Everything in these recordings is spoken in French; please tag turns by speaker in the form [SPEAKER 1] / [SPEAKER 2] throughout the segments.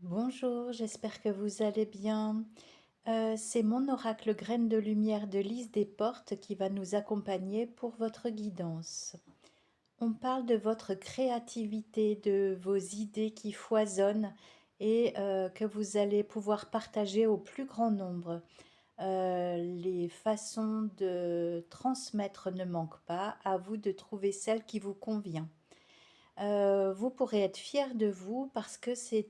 [SPEAKER 1] Bonjour, j'espère que vous allez bien. C'est mon oracle Graine de Lumière de Lise des Portes qui va nous accompagner pour votre guidance. On parle de votre créativité, de vos idées qui foisonnent et que vous allez pouvoir partager au plus grand nombre. Les façons de transmettre ne manquent pas, à vous de trouver celle qui vous convient. Vous pourrez être fier de vous parce que c'est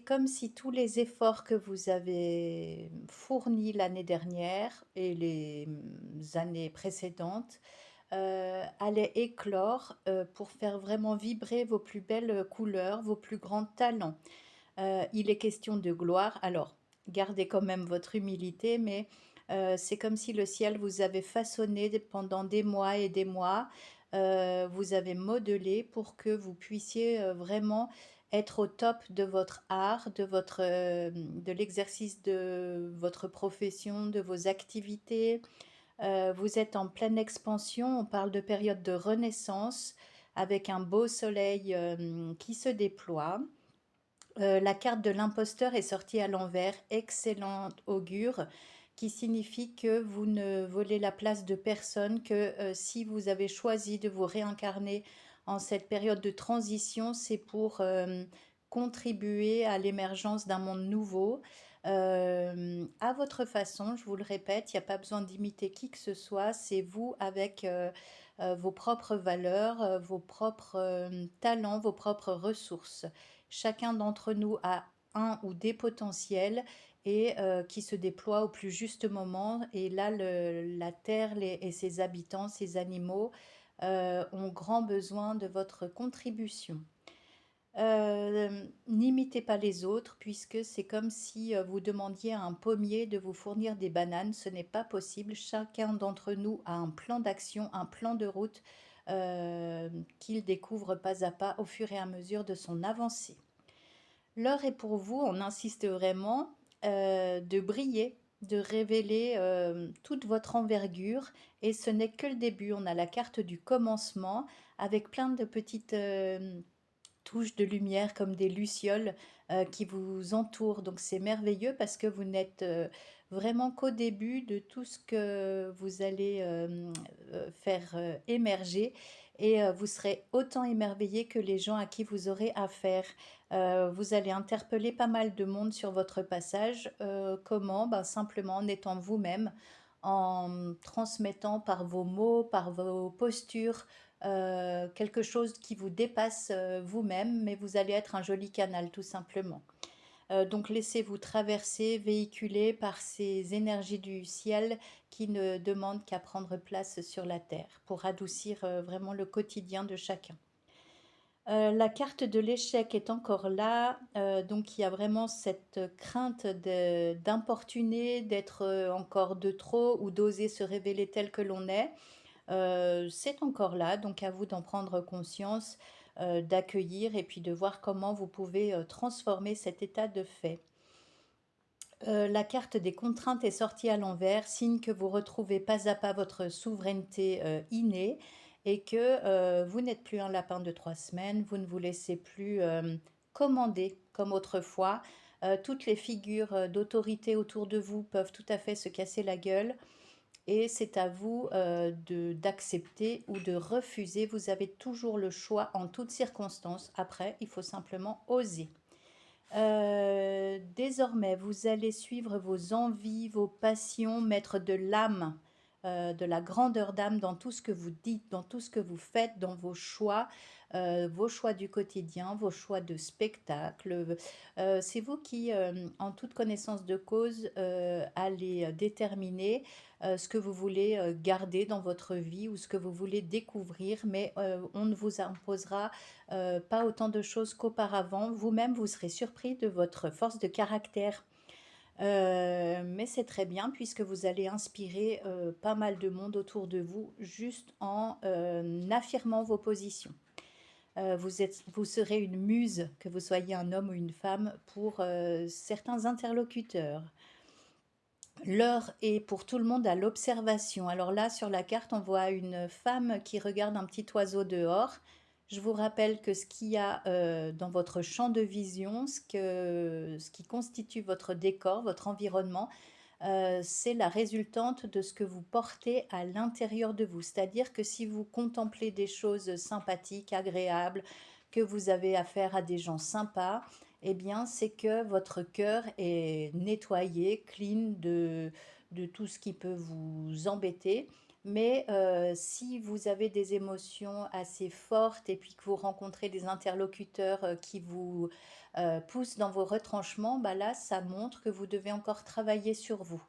[SPEAKER 1] comme si tous les efforts que vous avez fournis l'année dernière et les, années précédentes, allaient éclore, pour faire vraiment vibrer vos plus belles, couleurs, vos plus grands talents. Il est question de gloire, alors gardez quand même votre humilité, mais c'est comme si le ciel vous avait façonné pendant des mois et des mois, vous avez modelé pour que vous puissiez, vraiment être au top de votre art, de l'exercice de votre profession, de vos activités. Vous êtes en pleine expansion, on parle de période de renaissance avec un beau soleil, qui se déploie. La carte de l'imposteur est sortie à l'envers, excellent augure, qui signifie que vous ne volez la place de personne, que si vous avez choisi de vous réincarner en cette période de transition, c'est pour contribuer à l'émergence d'un monde nouveau. À votre façon, je vous le répète, il n'y a pas besoin d'imiter qui que ce soit, c'est vous avec vos propres valeurs, vos propres talents, vos propres ressources. Chacun d'entre nous a un ou des potentiels et qui se déploient au plus juste moment. Et là, la Terre et ses habitants, ses animaux, ont grand besoin de votre contribution. N'imitez pas les autres puisque c'est comme si vous demandiez à un pommier de vous fournir des bananes. Ce n'est pas possible. Chacun d'entre nous a un plan d'action, un plan de route qu'il découvre pas à pas au fur et à mesure de son avancée. L'heure est pour vous, on insiste vraiment, de briller, de révéler toute votre envergure. Et ce n'est que le début. On a la carte du commencement avec plein de petites touches de lumière comme des lucioles qui vous entourent. Donc c'est merveilleux parce que vous n'êtes vraiment qu'au début de tout ce que vous allez faire émerger et vous serez autant émerveillé que les gens à qui vous aurez affaire. Vous allez interpeller pas mal de monde sur votre passage. Comment? Ben, simplement en étant vous-même, en transmettant par vos mots, par vos postures, quelque chose qui vous dépasse vous-même, mais vous allez être un joli canal tout simplement. Donc laissez-vous traverser, véhiculer par ces énergies du ciel qui ne demandent qu'à prendre place sur la terre pour adoucir vraiment le quotidien de chacun. La carte de l'échec est encore là, donc il y a vraiment cette crainte d'importuner, d'être encore de trop ou d'oser se révéler tel que l'on est. C'est encore là, donc à vous d'en prendre conscience, d'accueillir et puis de voir comment vous pouvez transformer cet état de fait. La carte des contraintes est sortie à l'envers, signe que vous retrouvez pas à pas votre souveraineté innée et que vous n'êtes plus un lapin de 3 semaines, vous ne vous laissez plus commander comme autrefois. Toutes les figures d'autorité autour de vous peuvent tout à fait se casser la gueule et c'est à vous d'accepter ou de refuser. Vous avez toujours le choix en toutes circonstances. Après, il faut simplement oser. Désormais, vous allez suivre vos envies, vos passions, mettre de l'âme, de la grandeur d'âme dans tout ce que vous dites, dans tout ce que vous faites, dans vos choix du quotidien, vos choix de spectacle. C'est vous qui, en toute connaissance de cause, allez déterminer ce que vous voulez garder dans votre vie ou ce que vous voulez découvrir, mais on ne vous imposera pas autant de choses qu'auparavant. Vous-même, vous serez surpris de votre force de caractère. Mais c'est très bien puisque vous allez inspirer pas mal de monde autour de vous juste en affirmant vos positions. Vous serez une muse, que vous soyez un homme ou une femme, pour certains interlocuteurs. L'heure est pour tout le monde à l'observation. Alors là, sur la carte, on voit une femme qui regarde un petit oiseau dehors. Je vous rappelle que ce qu'il y a dans votre champ de vision, ce qui constitue votre décor, votre environnement, c'est la résultante de ce que vous portez à l'intérieur de vous. C'est-à-dire que si vous contemplez des choses sympathiques, agréables, que vous avez affaire à des gens sympas, eh bien, c'est que votre cœur est nettoyé, clean de tout ce qui peut vous embêter. Mais si vous avez des émotions assez fortes et puis que vous rencontrez des interlocuteurs qui vous poussent dans vos retranchements, bah là, ça montre que vous devez encore travailler sur vous.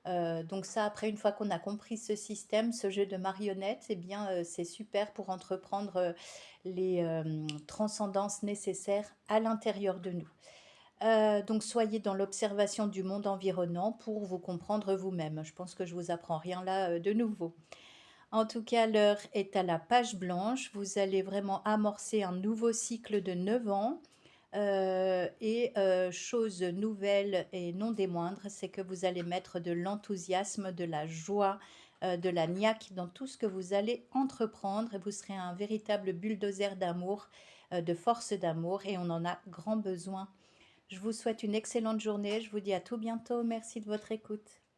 [SPEAKER 1] Donc ça, après, une fois qu'on a compris ce système, ce jeu de marionnettes, eh bien, c'est super pour entreprendre les transcendances nécessaires à l'intérieur de nous. Donc soyez dans l'observation du monde environnant pour vous comprendre vous-même. Je pense que je vous apprends rien là de nouveau. En tout cas, l'heure est à la page blanche. Vous allez vraiment amorcer un nouveau cycle de 9 ans. Chose nouvelle et non des moindres, c'est que vous allez mettre de l'enthousiasme, de la joie, de la niaque dans tout ce que vous allez entreprendre et vous serez un véritable bulldozer d'amour, de force d'amour et on en a grand besoin. Je vous souhaite une excellente journée. Je vous dis à tout bientôt. Merci de votre écoute.